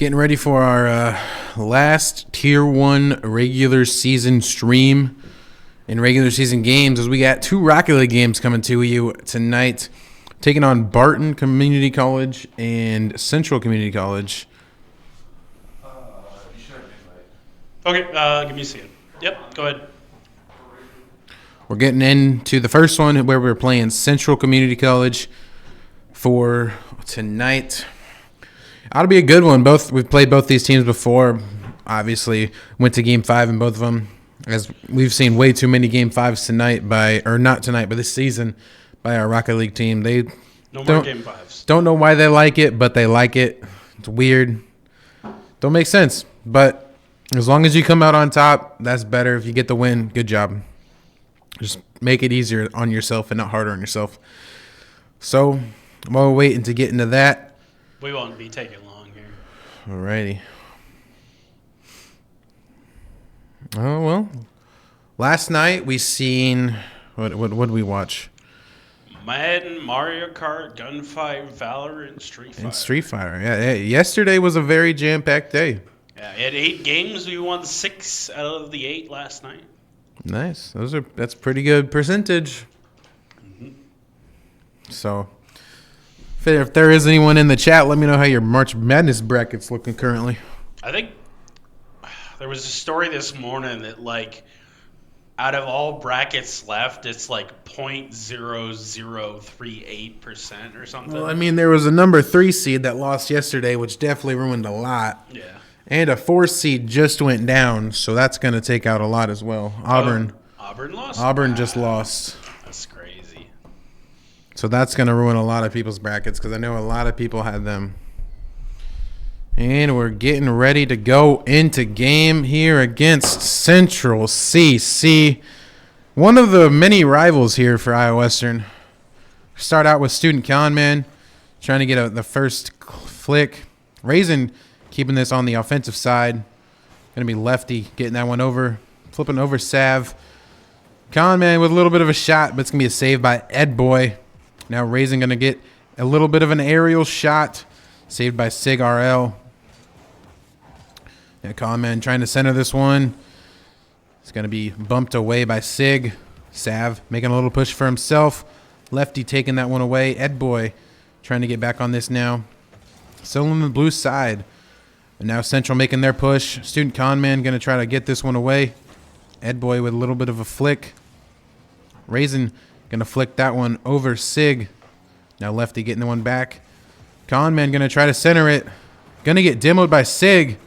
Getting ready for our last Tier 1 regular season stream in regular season games as we got two Rocket League games coming to you tonight, taking on Barton Community College and Central Community College. Okay, give me a second. Yep, go ahead. We're getting into the first one where we're playing Central Community College for tonight. Ought to be a good one. We've played both these teams before. Obviously, went to Game 5 in both of them. As we've seen way too many Game 5s tonight not tonight, but this season by our Rocket League team. No more Game 5s. Don't know why they like it, but they like it. It's weird. Don't make sense. But as long as you come out on top, that's better. If you get the win, good job. Just make it easier on yourself and not harder on yourself. So, while we're waiting to get into that, we won't be taking long here. Alrighty. Oh, well. Last night we seen... What did we watch? Madden, Mario Kart, Gunfight, Valorant, Street Fighter. And Street Fighter. Yeah, yesterday was a very jam-packed day. Yeah, we had 8 games. We won 6 out of the 8 last night. Nice. That's pretty good percentage. Mm-hmm. So... If there is anyone in the chat, let me know how your March Madness bracket's looking currently. I think there was a story this morning that, out of all brackets left, it's 0.0038% or something. Well, I mean, there was a number 3 seed that lost yesterday, which definitely ruined a lot. Yeah. And a 4 seed just went down, so that's going to take out a lot as well. Auburn lost? Auburn just lost. That's crazy. So that's going to ruin a lot of people's brackets because I know a lot of people had them. And we're getting ready to go into game here against Central CC. One of the many rivals here for Iowa Western. Start out with Student Conman trying to get the first flick. Raisin keeping this on the offensive side. Going to be Lefty getting that one over. Flipping over Sav. Conman with a little bit of a shot, but it's going to be a save by Ed Boy. Now Raisin going to get a little bit of an aerial shot. Saved by Sig RL. Yeah, Conman trying to center this one. It's going to be bumped away by Sig. Sav making a little push for himself. Lefty taking that one away. Ed Boy trying to get back on this now. Still on the blue side. And now Central making their push. Student Conman going to try to get this one away. Ed Boy with a little bit of a flick. Raisin going to flick that one over Sig. Now Lefty getting the one back. Conman going to try to center it. Going to get demoed by Sig.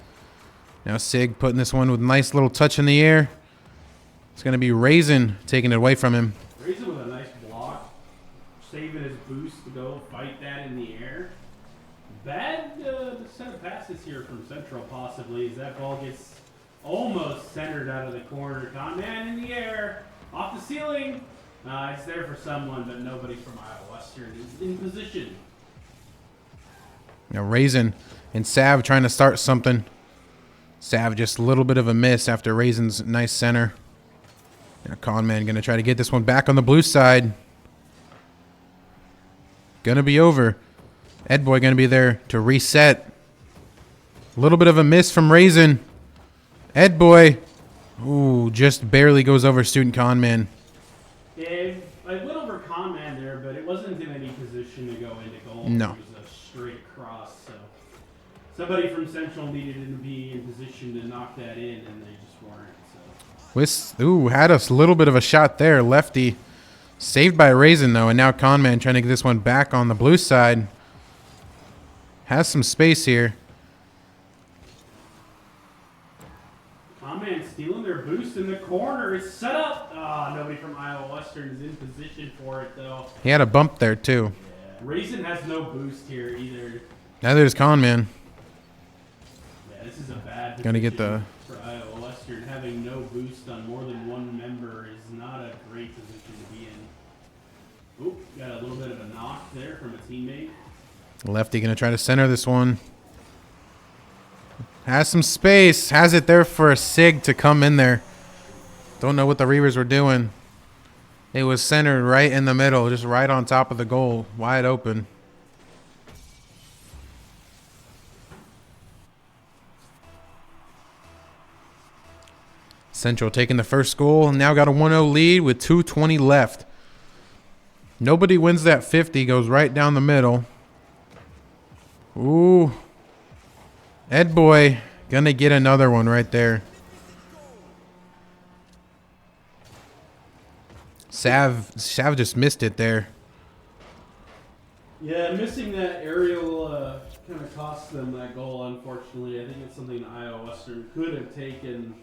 Now Sig putting this one with a nice little touch in the air. It's going to be Raisin taking it away from him. Raisin with a nice block. Saving his boost to go fight that in the air. Bad set of passes here from Central possibly as that ball gets almost centered out of the corner. Conman in the air. Off the ceiling. It's there for someone, but nobody from Iowa Western is in position. Now Raisin and Sav trying to start something. Sav just a little bit of a miss after Raisin's nice center. Now Conman going to try to get this one back on the blue side. Going to be over. Ed Boy going to be there to reset. A little bit of a miss from Raisin. Ed Boy, ooh, just barely goes over Student Conman. Yeah, I went over Conman there, but it wasn't in any position to go into goal. No. It was a straight cross, so somebody from Central needed to be in position to knock that in, and they just weren't. So. Had a little bit of a shot there. Lefty saved by Raisin, though, and now Conman trying to get this one back on the blue side. Has some space here. Conman stealing their boost in the corner. It's set up. Nobody from Iowa Western is in position for it, though. He had a bump there, too. Yeah. Raisin has no boost here either. Neither does Conman. Yeah, this is a bad Gonna get for Iowa Western. Having no boost on more than one member is not a great position to be in. Oop, got a little bit of a knock there from a teammate. Lefty going to try to center this one. Has some space. Has it there for a Sig to come in there. Don't know what the Reivers were doing. It was centered right in the middle, just right on top of the goal, wide open. Central taking the first goal and now got a 1-0 lead with 2:20 left. Nobody wins that 50. Goes right down the middle. Ooh. Ed Boy gonna get another one right there. Sav just missed it there. Yeah, missing that aerial kind of cost them that goal, unfortunately. I think it's something Iowa Western could have taken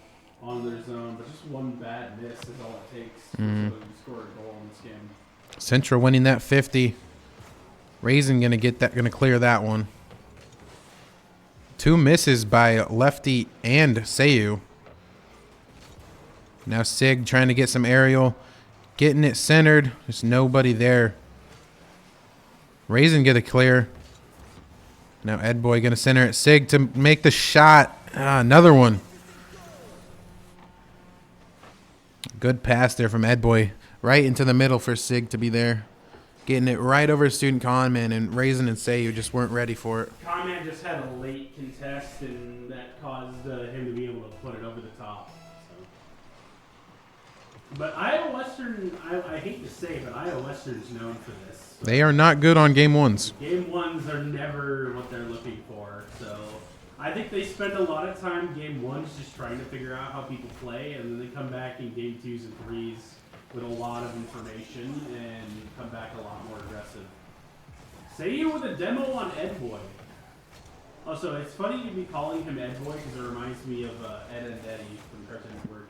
on their zone, but just one bad miss is all it takes to score a goal in this game. Central winning that 50. Raisin gonna clear that one. 2 misses by Lefty and Sayu. Now Sig trying to get some aerial, getting it centered. There's nobody there. Raisin get a clear. Now Ed Boy gonna center it. Sig to make the shot. Another one. Good pass there from Ed Boy. Right into the middle for Sig to be there. Getting it right over Student Conman, and Raisin and Sayu just weren't ready for it. Conman just had a late contest, and that caused him to be able to put it over the top. So. But Iowa Western, I hate to say, but Iowa Western's known for this. So. They are not good on game ones. Game ones are never what they're looking for. So I think they spend a lot of time game ones just trying to figure out how people play, and then they come back in game 2s and 3s with a lot of information and come back a lot more aggressive. Say with a demo on Ed Boy. Also, it's funny to be calling him Ed Boy because it reminds me of Ed and Eddie from Cartoon Network.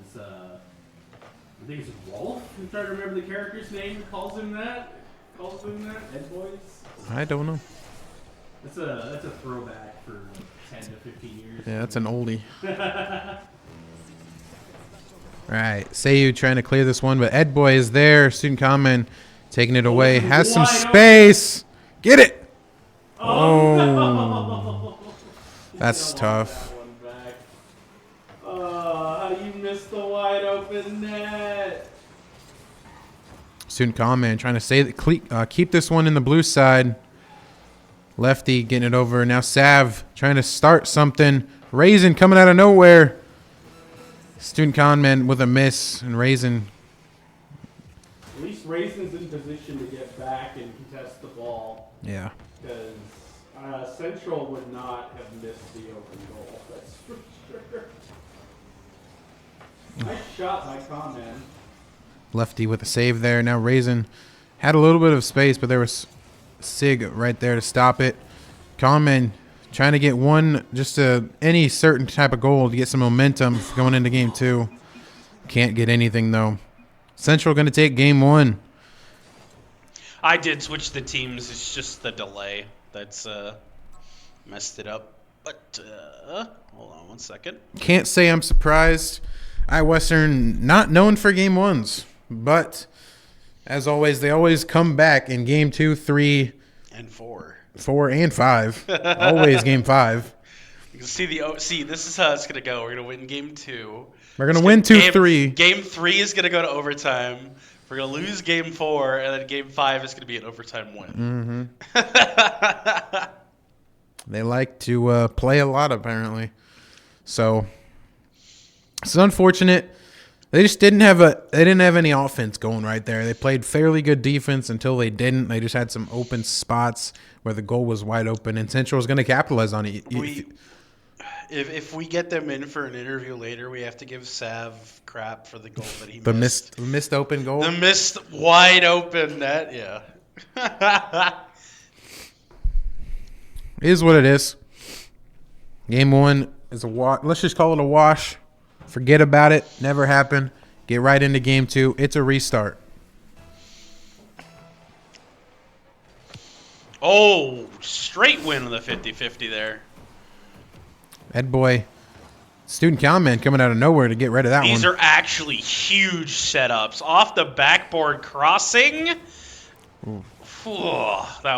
It's, I think it's Rolf. I'm trying to remember the character's name that calls him that. Ed Boys. I don't know. That's a throwback for 10 to 15 years. Yeah, that's an oldie. All right, Sayu trying to clear this one, but Ed Boy is there. Student Common taking it away. Has some space. Get it. Oh. No. That's tough. How do you miss the wide open net? Student Common trying to keep this one in the blue side. Lefty getting it over. Now Sav trying to start something. Raisin coming out of nowhere. Student Conman with a miss, and Raisin. At least Raisin's in position to get back and contest the ball. Yeah. Because Central would not have missed the open goal. That's for sure. Nice shot by Conman. Lefty with a save there. Now Raisin had a little bit of space, but there was Sig right there to stop it. Conman trying to get any certain type of goal to get some momentum going into game 2. Can't get anything, though. Central going to take game 1. I did switch the teams. It's just the delay that's messed it up. But hold on one second. Can't say I'm surprised. Western not known for game 1s, but as always, they always come back in game 2, 3, and 4. 4 and 5. Always game 5. You can see this is how it's gonna go. We're gonna win game 2. We're gonna win 2-3. Game 3 is gonna go to overtime. We're gonna lose game 4, and then game 5 is gonna be an overtime win. Mm-hmm. They like to play a lot, apparently. So it's unfortunate. They just didn't have any offense going right there. They played fairly good defense until they didn't. They just had some open spots where the goal was wide open, and Central was going to capitalize on it. If we get them in for an interview later, we have to give Sav crap for the goal that he missed. The missed open goal? The missed wide open net, yeah. It is what it is. Game 1 is a wash. Let's just call it a wash. Forget about it. Never happened. Get right into game 2. It's a restart. Oh, straight win on the 50-50 there. Ed Boy. Student Cowman coming out of nowhere to get rid of that one. These are actually huge setups. Off the backboard crossing. That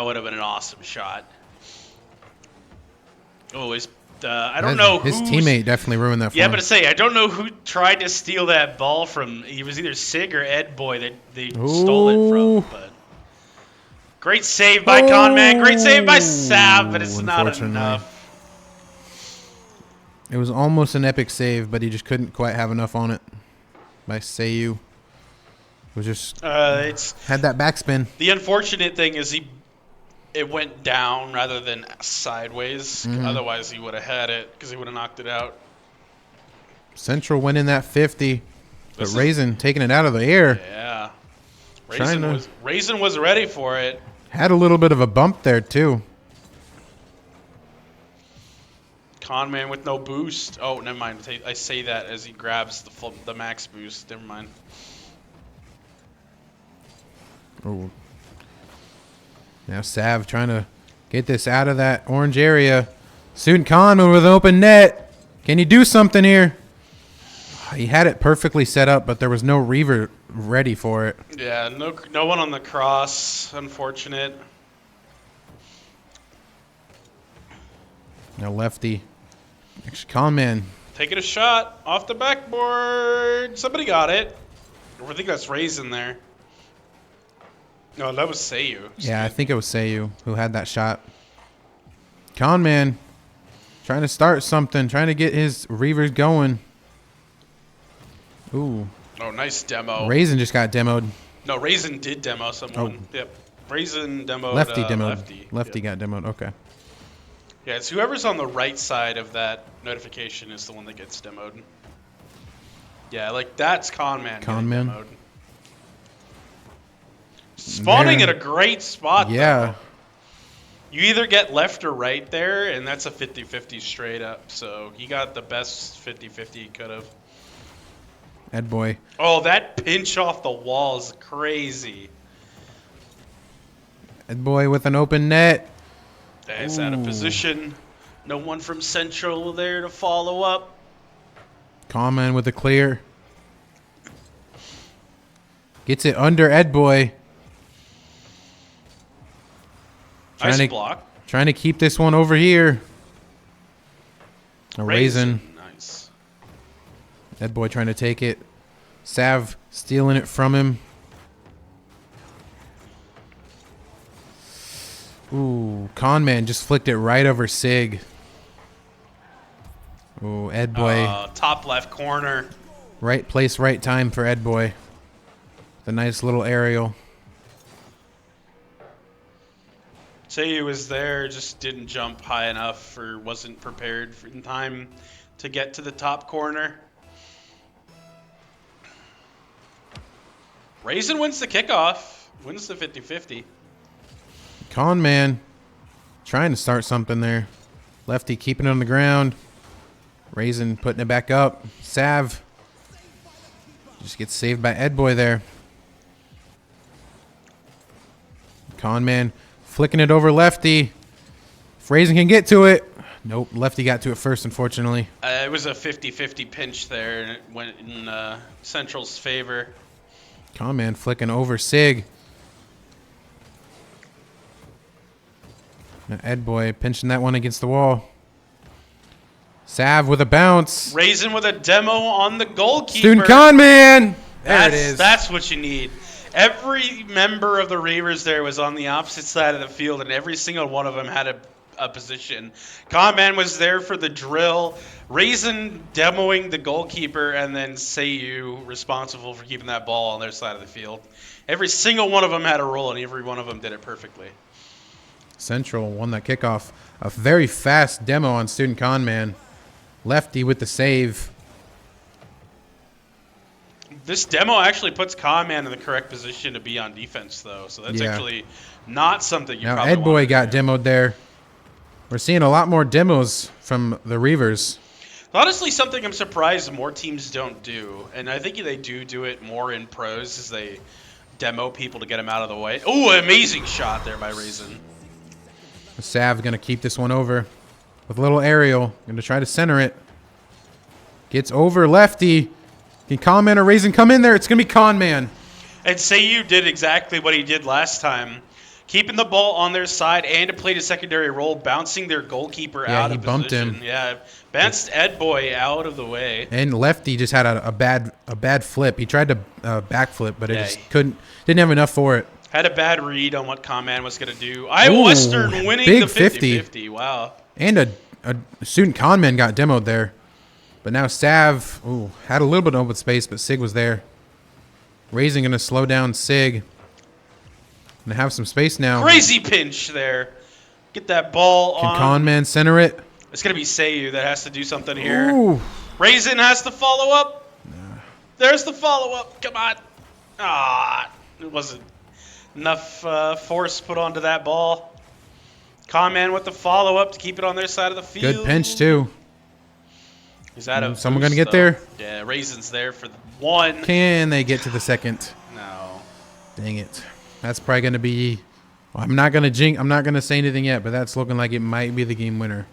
would have been an awesome shot. Oh, I don't know his teammate definitely ruined that for him. But I don't know who tried to steal that ball from. It was either Sig or Ed Boy that they stole it from. But great save by Conman. Great save by Sav, but it's not enough. It was almost an epic save, but he just couldn't quite have enough on it by Seiyu. It was just had that backspin. The unfortunate thing is it went down rather than sideways. Otherwise, he would have had it because he would have knocked it out. Central went in that 50, but Raisin taking it out of the air. Yeah. Raisin was ready for it. Had a little bit of a bump there, too. Conman with no boost. Oh, never mind. I say that as he grabs the max boost. Never mind. Oh. Now Sav trying to get this out of that orange area. Student Conman with an open net. Can he do something here? He had it perfectly set up, but there was no Reiver ready for it. Yeah, no one on the cross. Unfortunate. Now lefty. Actually, Conman. Taking a shot off the backboard. Somebody got it. I think that's Raisin there. No, that was Seiyu. Yeah, I think it was Seiyu who had that shot. Conman trying to start something, trying to get his Reivers going. Ooh. Oh, nice demo. Raisin just got demoed. No, Raisin did demo someone. Oh. Yep. Raisin demoed. Lefty demoed. Lefty. Lefty Yep. got demoed. Okay. Yeah, it's whoever's on the right side of that notification is the one that gets demoed. Yeah, like that's Conman. Conman. Demoed. Spawning at a great spot, yeah. though. You either get left or right there, and that's a 50-50 straight up. So he got the best 50-50 he could have. Ed boy. Oh, that pinch off the wall is crazy. Ed boy with an open net. That's out of position. No one from Central there to follow up. Conman with a clear. Gets it under Ed boy. Nice block. Trying to keep this one over here. A Raisin. Nice. Ed boy trying to take it. Sav stealing it from him. Ooh, Conman just flicked it right over Sig. Ooh, Ed boy. Top left corner. Right place, right time for Ed boy. The nice little aerial. Say he was there, just didn't jump high enough or wasn't prepared in time to get to the top corner. Raisin wins the kickoff. Wins the 50-50. Conman trying to start something there. Lefty keeping it on the ground. Raisin putting it back up. Sav just gets saved by Ed boy there. Conman flicking it over Lefty. If Raisin can get to it. Nope, Lefty got to it first, unfortunately. It was a 50-50 pinch there, and it went in Central's favor. Conman flicking over Sig. Now Ed boy pinching that one against the wall. Sav with a bounce. Raisin with a demo on the goalkeeper. Student Conman. There it is. That's what you need. Every member of the Reivers there was on the opposite side of the field, and every single one of them had a position. Conman was there for the drill. Raisin demoing the goalkeeper, and then Seiyu responsible for keeping that ball on their side of the field. Every single one of them had a role, and every one of them did it perfectly. Central won that kickoff. A very fast demo on Student Conman. Lefty with the save. This demo actually puts Conman in the correct position to be on defense, though. So that's actually not something you now probably Ed boy want got to do. demoed there. We're seeing a lot more demos from the Reivers. Honestly, something I'm surprised more teams don't do, and I think they do it more in pros, is they demo people to get them out of the way. Oh, amazing shot there by Raisin. Sav going to keep this one over with a little aerial. Going to try to center it. Gets over Lefty. Can Conman or Raisin come in there? It's going to be Conman. And Seiyu did exactly what he did last time. Keeping the ball on their side and played a secondary role, bouncing their goalkeeper out of bumped position. him. Yeah, bounced Ed Boy out of the way. And Lefty just had a bad flip. He tried to backflip, but it just didn't have enough for it. Had a bad read on what Conman was going to do. Iowa Western winning big the 50-50. Wow. And student conman got demoed there. But now Sav had a little bit of open space, but Sig was there. Raising going to slow down Sig. Going to have some space now. Crazy pinch there. Get that ball Can on. conman center it? It's going to be Sayu that has to do something here. Ooh. Raisin has to follow up. There's the follow-up. Come on. It wasn't enough force put onto that ball. Conman with the follow-up to keep it on their side of the field. Good pinch, too. Is that a someone going to boost, get there? Yeah, Raisin's there for the one. Can they get to the second? No. Dang it. That's probably going to be... Well, I'm not going to say anything yet, but that's looking like it might be the game winner.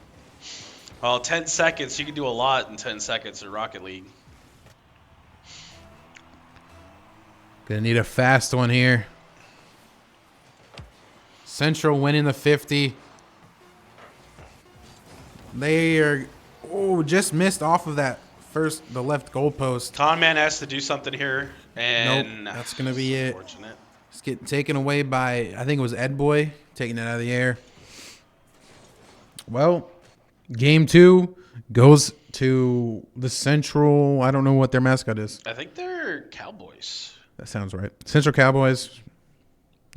Well, 10 seconds. You can do a lot in 10 seconds in Rocket League. Gonna need a fast one here. Central winning the 50. They are just missed off of that the left goalpost. Conman has to do something here, and nope, that's gonna be it. Unfortunate. It's getting taken away by, I think it was Ed Boy taking it out of the air. Well, game 2 goes to the Central. I don't know what their mascot is. I think they're Cowboys. That sounds right. Central Cowboys.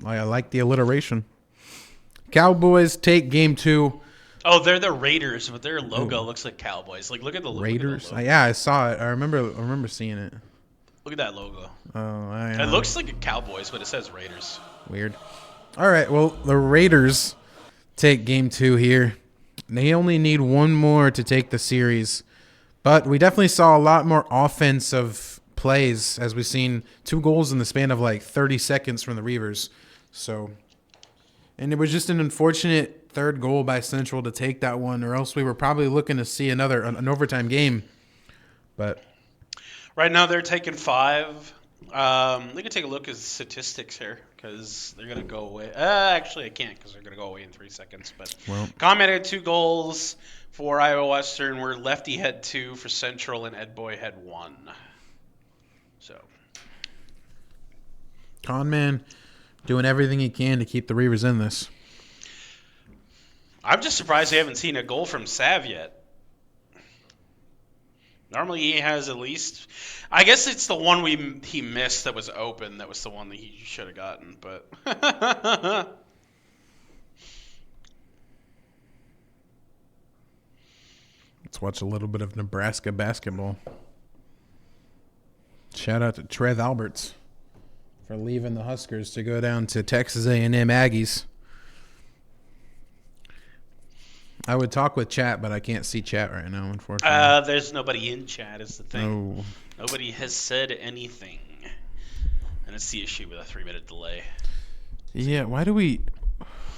I like the alliteration. Cowboys take game 2. Oh, they're the Raiders, but their logo looks like Cowboys. Like, look at the Raiders. logo. Yeah, I saw it. I remember seeing it. Look at that logo. Oh, It looks like a Cowboys, but it says Raiders. Weird. All right. Well, the Raiders take game 2 here. They only need one more to take the series, but we definitely saw a lot more offensive plays as we've seen 2 goals in the span of like 30 seconds from the Reivers. So, and it was just an unfortunate third goal by Central to take that one, or else we were probably looking to see an overtime game. But right now they're taking 5. We can take a look at the statistics here because they're going to go away. Actually, I can't because they're going to go away in 3 seconds. But Comet had 2 goals for Iowa Western, where Lefty had 2 for Central, and Ed Boy had 1. So, Conman doing everything he can to keep the Reivers in this. I'm just surprised they haven't seen a goal from Sav yet. Normally he has at least. I guess it's the one he missed that was open. That was the one that he should have gotten. But let's watch a little bit of Nebraska basketball. Shout out to Trev Alberts for leaving the Huskers to go down to Texas A&M Aggies. I would talk with chat, but I can't see chat right now, unfortunately. There's nobody in chat is the thing. No. Nobody has said anything. And it's the issue with a 3-minute delay. Yeah, why do we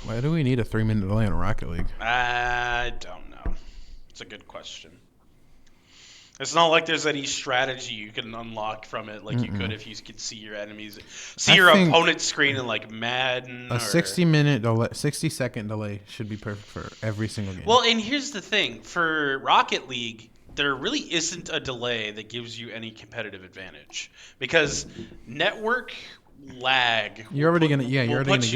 need a 3-minute delay in Rocket League? I don't know. It's a good question. It's not like there's any strategy you can unlock from it like you could if you could see your enemies. See your opponent's screen in like Madden. A 60-second delay should be perfect for every single game. Well, and here's the thing. For Rocket League, there really isn't a delay that gives you any competitive advantage. Because network lag. You're already gonna get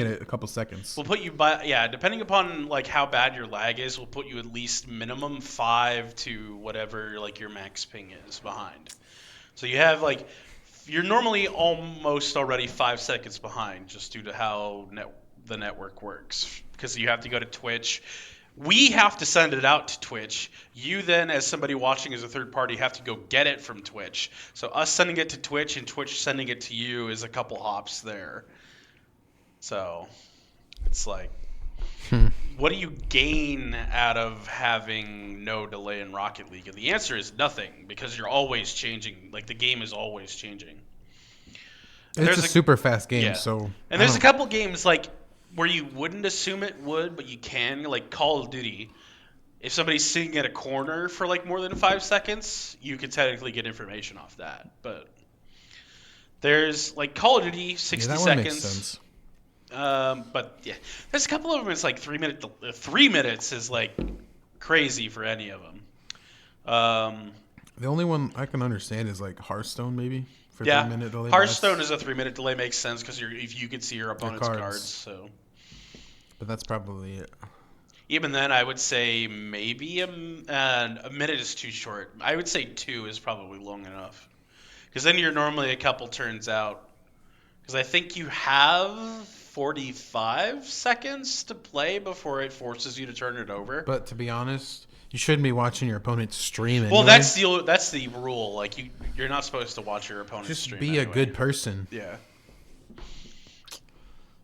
it a couple seconds. We'll put you depending upon like how bad your lag is, we'll put you at least minimum 5 to whatever like your max ping is behind. So you have like you're normally almost already 5 seconds behind just due to how the network works, because you have to go to Twitch. We have to send it out to Twitch. You then, as somebody watching as a third party, have to go get it from Twitch. So us sending it to Twitch and Twitch sending it to you is a couple hops there. So it's like, what do you gain out of having no delay in Rocket League? And the answer is nothing, because you're always changing. Like, the game is always changing. It's a super fast game, so... And there's a couple games, like, where you wouldn't assume it would, but you can, like Call of Duty. If somebody's sitting at a corner for like more than 5 seconds, you could technically get information off that. But there's like Call of Duty, 60 that seconds. One makes sense. But yeah, there's a couple of them. It's like 3 minutes. 3 minutes is like crazy for any of them. The only one I can understand is like Hearthstone, maybe. For 3-minute delay. Hearthstone is a 3-minute delay, makes sense because if you can see your opponent's cards. So. But that's probably it. Even then, I would say maybe a minute is too short. I would say 2 is probably long enough. Because then you're normally a couple turns out. Because I think you have 45 seconds to play before it forces you to turn it over. But to be honest, you shouldn't be watching your opponent stream anyway. Well, that's the rule. Like you're not supposed to watch your opponent Just stream. be a good person. Yeah.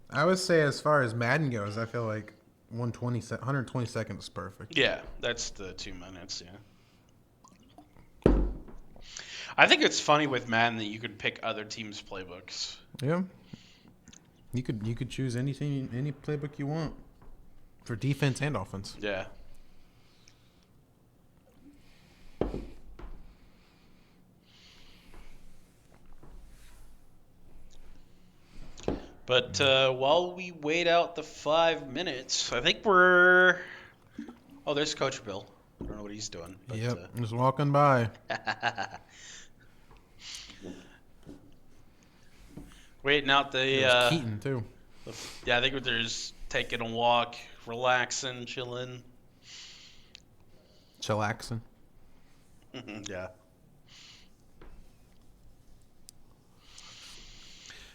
I would say as far as Madden goes, I feel like 120 seconds is perfect. Yeah, that's the 2 minutes. Yeah. I think it's funny with Madden that you could pick other teams' playbooks. Yeah. You could choose any playbook you want for defense and offense. Yeah. But while we wait out the 5 minutes, I think we're... Oh, there's Coach Bill. I don't know what he's doing. But, Yep, just walking by. Waiting out the... There's Keaton, too. Yeah, I think there's taking a walk, relaxing, chilling. Chillaxing. Yeah.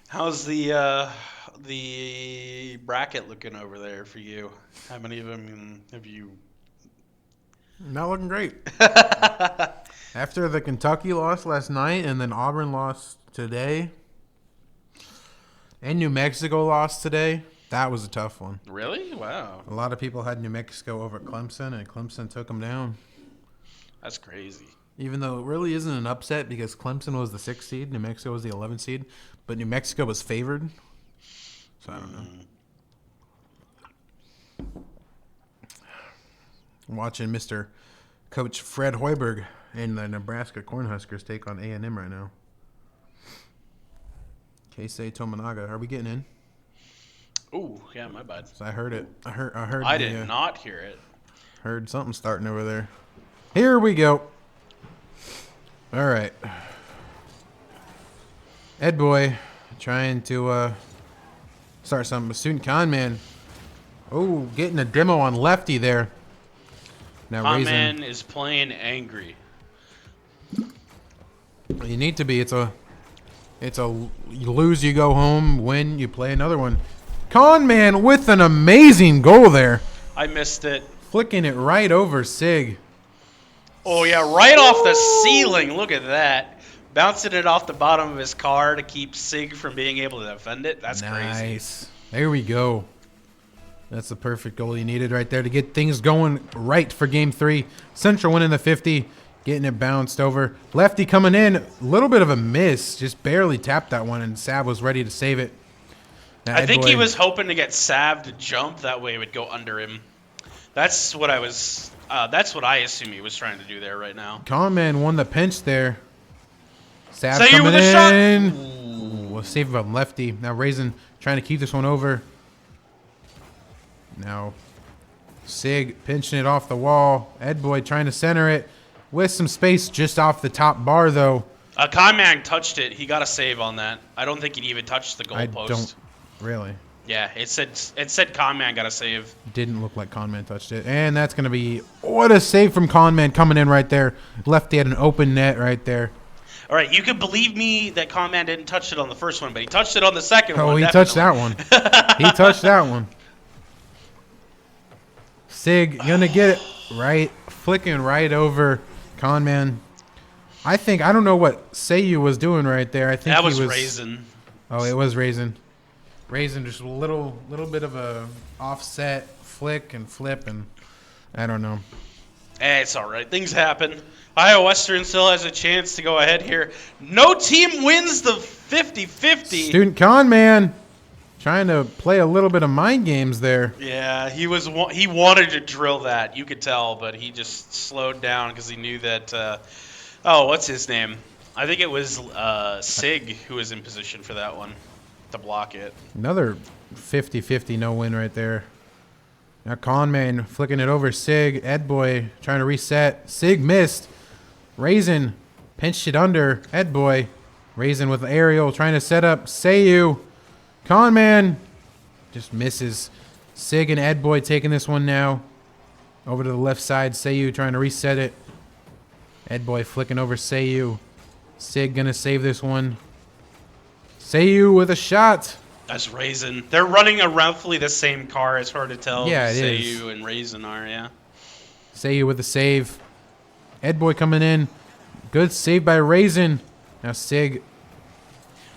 How's the bracket looking over there for you? How many of them have you? Not looking great. After the Kentucky loss last night and then Auburn lost today and New Mexico lost today, that was a tough one. Really? Wow. A lot of people had New Mexico over Clemson, and Clemson took them down. That's crazy. Even though it really isn't an upset because Clemson was the 6th seed, New Mexico was the 11th seed, but New Mexico was favored. So I don't know. I'm watching Mr. Coach Fred Hoiberg and the Nebraska Cornhuskers take on A&M right now. Keisei Tominaga, are we getting in? Ooh, yeah, my bad. So I heard it. I heard. I did not hear it. Heard something starting over there. Here we go. All right. Ed Boy trying to start something. Student Con Man. Oh, getting a demo on Lefty there. Now Con raising. Man is playing angry. You need to be. It's a you lose, you go home. Win, you play another one. Con Man with an amazing goal there. I missed it. Flicking it right over Sig. Oh, yeah, right off the ceiling. Look at that. Bouncing it off the bottom of his car to keep Sig from being able to defend it. That's crazy. Nice. There we go. That's the perfect goal you needed right there to get things going right for Game 3. Central winning the 50, getting it bounced over. Lefty coming in. A little bit of a miss. Just barely tapped that one, and Sav was ready to save it. Now, I think he was hoping to get Sav to jump. That way it would go under him. That's what I was... that's what I assume he was trying to do there right now. Conman won the pinch there. Sav Say you coming with a shot. in. Ooh, a save from Lefty. Now Raisin trying to keep this one over. Now Sig pinching it off the wall. Ed Boy trying to center it with some space just off the top bar, though. Conman touched it. He got a save on that. I don't think he even touched the I goalpost. don't really. Yeah, it said Conman got a save. Didn't look like Conman touched it. And that's going to be... What a save from Conman coming in right there. Lefty had an open net right there. All right, you can believe me that Conman didn't touch it on the first one, but he touched it on the second one. Oh, he definitely. touched that one. He touched that one. Sig gonna get it right, flicking right over Conman. I don't know what Seiyu was doing right there. I think That was he was Raisin. Oh, it was Raisin. Raisin just a little bit of a offset flick and flip, and I don't know. It's all right. Things happen. Iowa Western still has a chance to go ahead here. No team wins the 50-50. Student Conman trying to play a little bit of mind games there. Yeah, he wanted to drill that. You could tell, but he just slowed down because he knew that. What's his name? I think it was Sig who was in position for that one to block it. Another 50-50 no win right there. Now Conman flicking it over Sig. Ed Boy trying to reset. Sig missed. Raisin pinched it under. Ed Boy. Raisin with the aerial trying to set up Seiyu. Conman just misses. Sig and Ed Boy taking this one now. Over to the left side. Seiyu trying to reset it. Edboy flicking over Seiyu. Sig gonna save this one. Seiyu with a shot. That's Raisin. They're running a roughly the same car. It's hard to tell Yeah, who it is. Seiyu and Raisin are, yeah. Seiyu with the save. Edboy coming in. Good save by Raisin. Now Sig.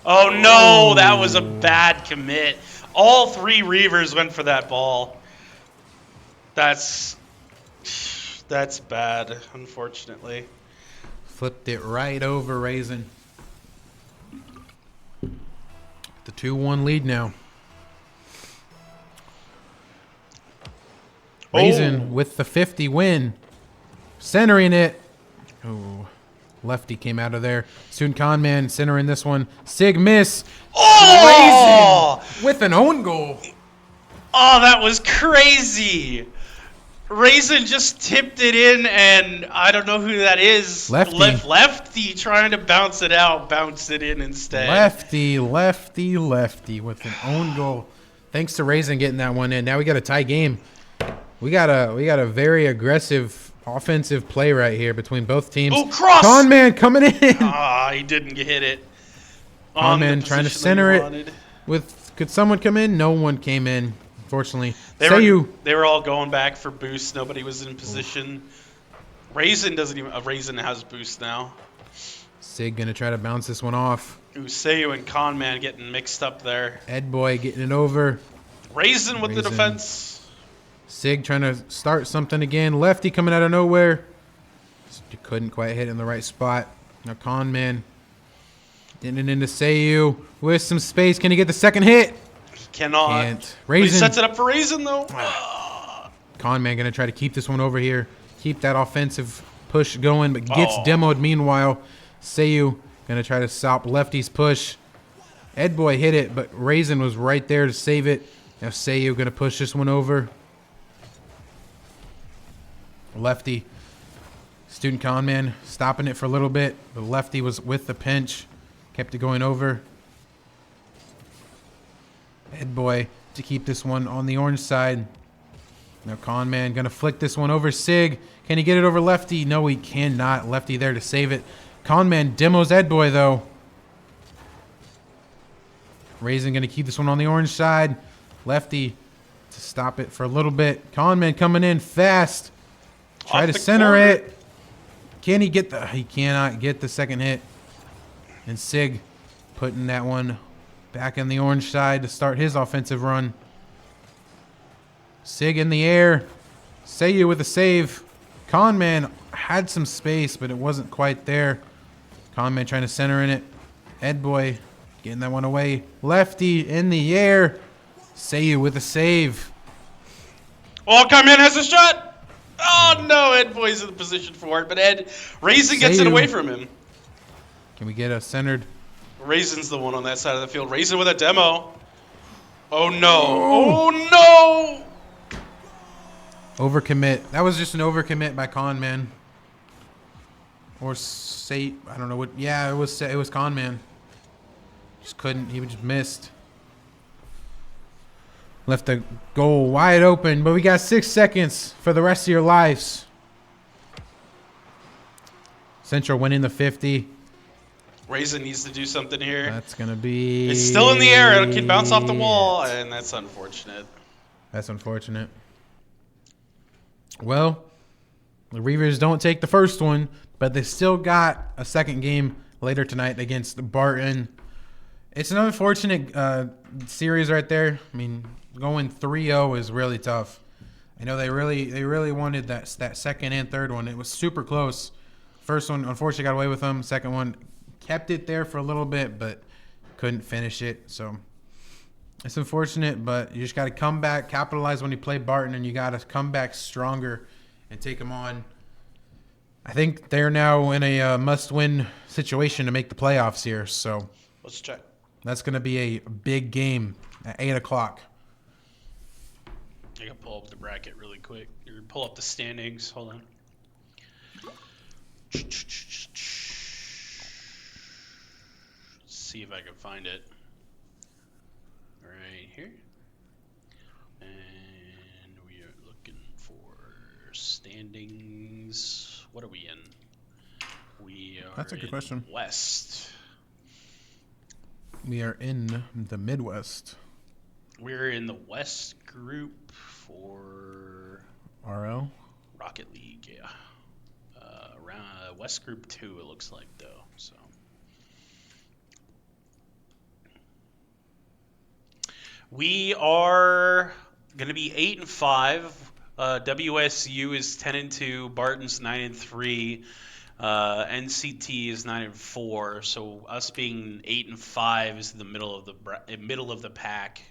Oh no, that was a bad commit. All 3 Reavers went for that ball. That's bad, unfortunately. Flipped it right over Raisin. The 2-1 lead now. Raisin with the 50 win. Centering it. Oh, lefty came out of there. Student Conman centering this one. Sig miss. Oh! Raisin with an own goal. Oh, that was crazy. Raisin just tipped it in, and I don't know who that is. Lefty. Lefty trying to bounce it out, bounced it in instead. Lefty with an own goal. Thanks to Raisin getting that one in. Now we got a tie game. We got a very aggressive offensive play right here between both teams. Oh, cross! Conman coming in. Ah, he didn't hit it. Conman trying to center it. Could someone come in? No one came in, unfortunately. They were all going back for boost. Nobody was in position. Raisin doesn't even. Raisin has boost now. Sig gonna try to bounce this one off. Seiyu and Conman getting mixed up there. Edboy getting it over. Raisin with the defense. Sig trying to start something again. Lefty coming out of nowhere. Couldn't quite hit in the right spot. Now Conman getting it into Seiyu with some space. Can he get the second hit? He cannot. Can't. Raisin. He sets it up for Raisin though. Conman gonna try to keep this one over here. Keep that offensive push going, but gets demoed meanwhile. Seiyu gonna try to stop Lefty's push. Edboy hit it, but Raisin was right there to save it. Now Seiyu gonna push this one over. Lefty, Student Conman stopping it for a little bit. The lefty was with the pinch, kept it going over. Edboy to keep this one on the orange side. Now Conman gonna flick this one over Sig. Can he get it over Lefty? No, he cannot. Lefty there to save it. Conman demos Edboy though. Raisin gonna keep this one on the orange side. Lefty to stop it for a little bit. Conman coming in fast. Try to center it. Can he get the... He cannot get the second hit. And Sig putting that one back on the orange side to start his offensive run. Sig in the air. Seiyu with a save. Conman had some space, but it wasn't quite there. Conman trying to center in it. Edboy getting that one away. Lefty in the air. Seiyu with a save. Oh, Conman has a shot. Oh no, Edboy's in the position for it, but Raisin gets it away from him. Can we get a centered? Raisin's the one on that side of the field. Raisin with a demo. Oh no. Oh no. Overcommit. That was just an overcommit by Conman. Or I don't know what. Yeah, it was Conman. Just couldn't. He just missed. Left the goal wide open, but we got 6 seconds for the rest of your lives. Central winning the 50. Raisin needs to do something here. That's going to be... It's still in the air. It can bounce off the wall, and that's unfortunate. That's unfortunate. Well, the Reavers don't take the first one, but they still got a second game later tonight against Barton. It's an unfortunate series right there. I mean, going 3-0 is really tough. I know they really wanted that second and third one. It was super close. First one, unfortunately, got away with them. Second one, kept it there for a little bit, but couldn't finish it. So it's unfortunate, but you just got to come back, capitalize when you play Barton, and you got to come back stronger and take them on. I think they're now in a must-win situation to make the playoffs here. So let's check. That's going to be a big game at 8 o'clock. I can pull up the bracket really quick. Or pull up the standings. Hold on. Let's see if I can find it. Right here. And we are looking for Standings. What are we in? We are That's a good in question. West. We are in the Midwest. We're in the West group for RL. Rocket League, yeah. Around West Group 2, it looks like, though. So we are going to be 8-5. WSU is 10-2. Barton's 9-3. NCT is 9-4. So us being 8-5 is the middle of the pack.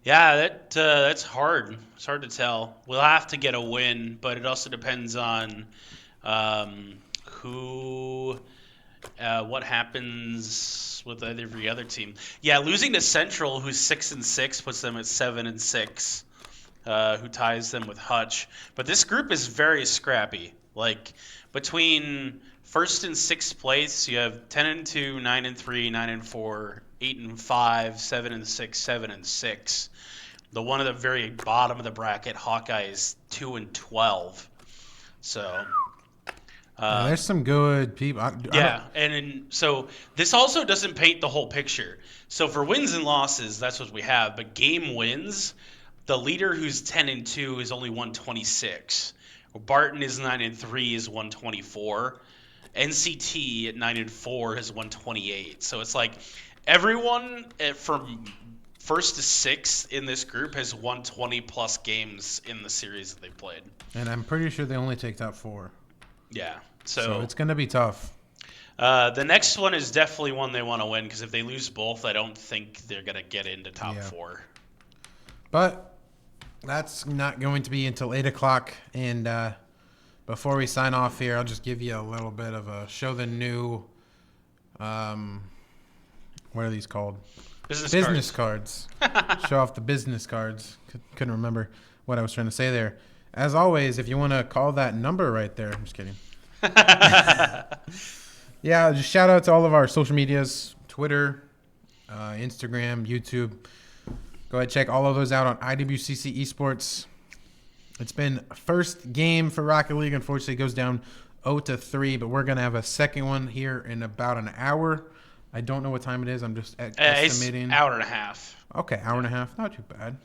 Yeah, that's hard. It's hard to tell. We'll have to get a win, but it also depends on what happens with every other team. Yeah, losing to Central, who's 6-6, puts them at 7-6, who ties them with Hutch. But this group is very scrappy. Like between first and sixth place, you have 10-2, 9-3, 9-4, 8-5, 7-6, 7-6. The one at the very bottom of the bracket, Hawkeye, is 2-12. So There's some good people. So this also doesn't paint the whole picture. So for wins and losses, that's what we have. But game wins, the leader who's 10-2 is only 126. Barton is 9-3 is 124. NCT at 9-4 is 128. So it's like everyone from first to sixth in this group has won 20-plus games in the series that they played. And I'm pretty sure they only take top 4. Yeah. So it's going to be tough. The next one is definitely one they want to win, because if they lose both, I don't think they're going to get into top 4. But that's not going to be until 8 o'clock. And before we sign off here, I'll just give you a little bit of a show the new, what are these called? Business cards. Show off the business cards. Couldn't remember what I was trying to say there. As always, if you want to call that number right there. I'm just kidding. Yeah, just shout out to all of our social medias, Twitter, Instagram, YouTube. Go ahead, check all of those out on IWCC Esports. It's been first game for Rocket League. Unfortunately, it goes down 0-3, but we're going to have a second one here in about an hour. I don't know what time it is. I'm just estimating. It's hour and a half. Okay, hour and a half. Not too bad.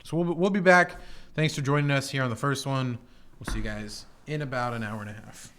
So we'll be back. Thanks for joining us here on the first one. We'll see you guys in about an hour and a half.